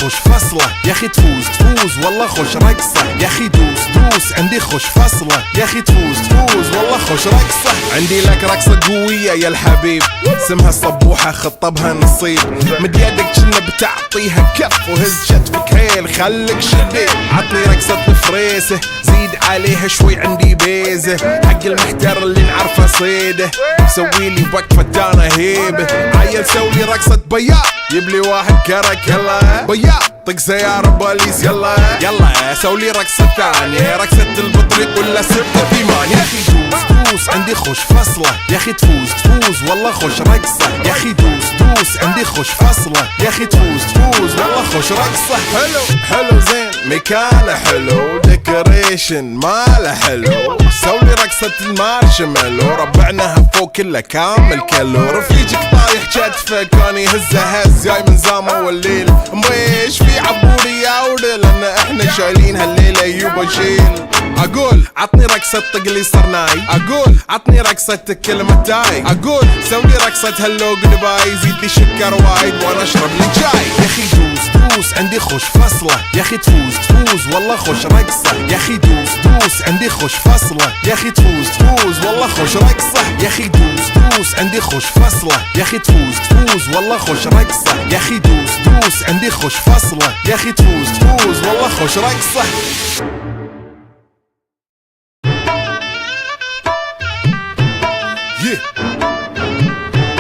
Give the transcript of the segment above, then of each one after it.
خوش فصله يا اخي تفوز والله خوش رقصه يا اخي دوس عندي خوش فصله يا اخي تفوز والله خوش رقصه. عندي لك رقصه قويه يا الحبيب اسمها الصبوحه خطبها نصيب مد يدك كنا بتعطيها كف وهز شتفك هيل خليك شديد. عطني رقصه الفريسه زيد عليها شوي عندي بيزه حق المحتر اللي نعرفه صيده سويلي وقفه انا هيبه عيل سوي رقصه بياض يبلي واحد كرك يلا بياض طق سيارة بوليس يلا سولي رقصة ثانية رقصة البطريق ولا سبتة ثيمان. يا اخي دوس عندي خوش فصلة يا اخي تفوز والله خوش رقصة يا اخي دوس عندي خوش فصلة يا اخي تفوز والله خوش رقصة. حلو زين مكانه حلو ديكوريشن ماله حلو سولي رقصة المارشميلو ربعناها فوق كله كامل كيلو رفيجك طايح كتفه كان يهزه هز جاي من زامه والليل مبيش في عبوري يا ولد لان احنا شايلين هالليله يوبا شيل. اقول عطني رقصه طقلي صرناي اقول عطني رقصه كلمه تاي اقول سوي رقصه هاللو قلباي زيد لي شكر وايد وانا اشرب لي جاي. يا اخي دوس عندي خوش فصله يا اخي تفوز والله خوش رقصه يا اخي دوس عندي خوش فصله يا اخي تفوز والله خوش رقصه. يا اخي دوس عندي خوش فصله يا اخي تفوز والله خوش رقصه يا اخي دوس عندي خوش فصله يا اخي تفوز والله خوش رقصه.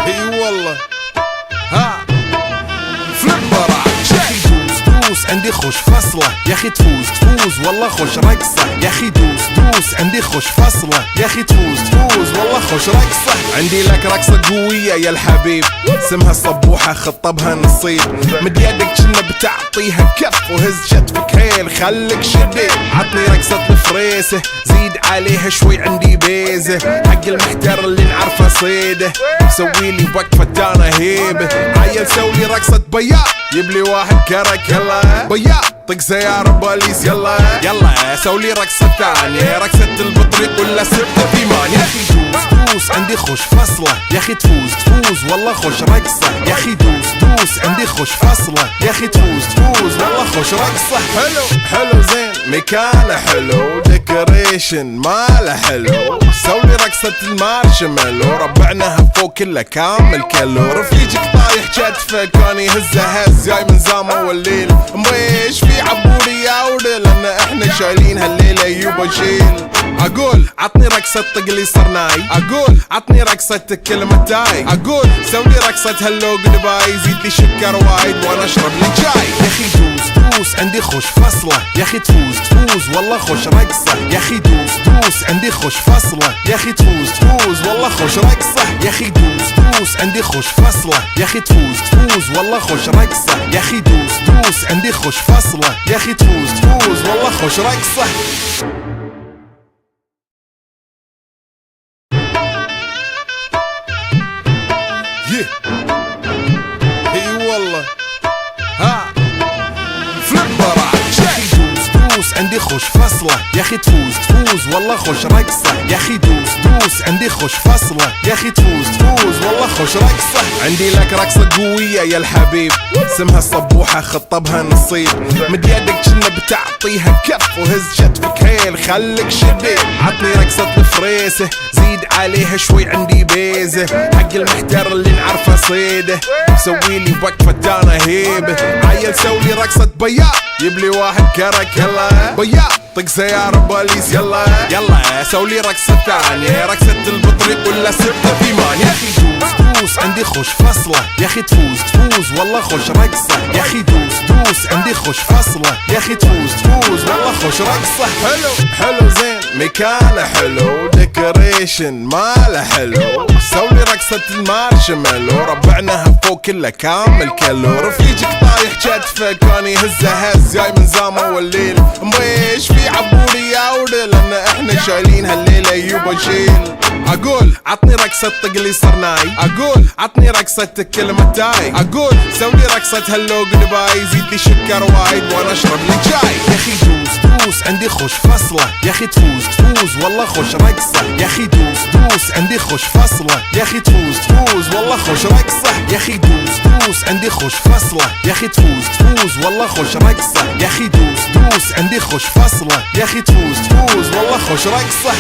اي والله ها فليبر دوس عندي خوش فصله يا اخي تفوز والله خوش رقصه يا اخي دوس عندي خوش فصله يا اخي تفوز والله خوش رقصه. عندي لك رقصه قويه يا الحبيب اسمها الصبوحه خطبها نصيب مد يدك كنا بتعطيها كف وهز شتفك هيل خليك شديد. عطني رقصه الفريسه زيد عليها شوي عندي بيزه حق المحتر اللي نعرفه صيده سويلي وقفه انا هيبه عيل سوي رقصه بياض يبلي واحد كرك يلا بياض طق سيارة بوليس يلا سولي رقصة ثانية رقصة البطريق ولا سبتة ثيمان. يا اخي دوس عندي خوش فصلة يا اخي تفوز والله خوش رقصة يا اخي دوس عندي خوش فصلة يا اخي تفوز والله خوش رقصة. حلو زين مكانه حلو ديكوريشن ماله حلو سولي رقصة المارشميلو ربعناها فوق كله كامل كيلو رفيجك طايح كتفه كان يهزه هز جاي من زامه والليل مبيش في عبوري يا ولد لان احنا شايلين هالليله يوبا شيل. اقول عطني رقصه طقلي صرناي اقول عطني رقصه كلمه تاي اقول سوي رقصه هاللو قلباي زيد لي شكر وايد وانا اشرب لي جاي. يا اخي دوس عندي خوش فصله يا اخي تفوز والله خوش رقصه يا اخي دوس عندي خوش فصله يا اخي تفوز والله خوش رقصه. يا اخي دوس عندي خوش فصله يا اخي تفوز والله خوش رقصه يا اخي دوس عندي خوش فصله يا اخي تفوز والله خوش رقصه. اي والله ها فليبر دوس عندي خوش فصله يا اخي تفوز والله خوش رقصه يا اخي دوس عندي خوش فصله يا اخي تفوز والله خوش رقصه. عندي لك رقصه قويه يا الحبيب اسمها الصبوحه خطبها نصيب مد يدك كنا بتعطيها كف وهز شتفك هيل خليك شديد. عطني رقصه الفريسه زيد عليها شوي عندي بيزه حق المحتر اللي نعرفه صيده سويلي وقفه انا هيبه عيل سولي رقصه بياض يبلي واحد كرك يلا بياض طق سيارة بوليس يلا سولي رقصة ثانية رقصة البطريق ولا سبتة ثيمان. يا اخي دوس عندي خوش فصلة يا اخي تفوز والله خوش رقصة يا اخي دوس عندي خوش فصلة يا اخي تفوز والله خوش رقصة. حلو زين مكانه حلو ديكوريشن ماله حلو سولي رقصة المارشميلو ربعناها فوق كله كامل كيلو رفيجك طايح كتفه كان يهزه هز جاي من زامه والليل مبيش في عبوري يا ولد لان احنا شايلين هالليله يوبا شيل. اقول عطني رقصه طقلي صرناي اقول عطني رقصه كلمه تاي اقول سوي رقصه هاللو قلباي زيد لي شكر وايد وانا اشرب لي جاي. يا اخي دوس عندي خوش فصله يا اخي تفوز تفوز والله خوش رقصة يا اخي دوس دوس عندي خوش فصلة يا اخي تفوز تفوز والله خوش رقصة يا اخي دوس دوس عندي خوش فصلة يا اخي تفوز تفوز والله خوش رقصة يا اخي دوس دوس عندي خوش فصلة يا اخي تفوز تفوز والله خوش رقصة.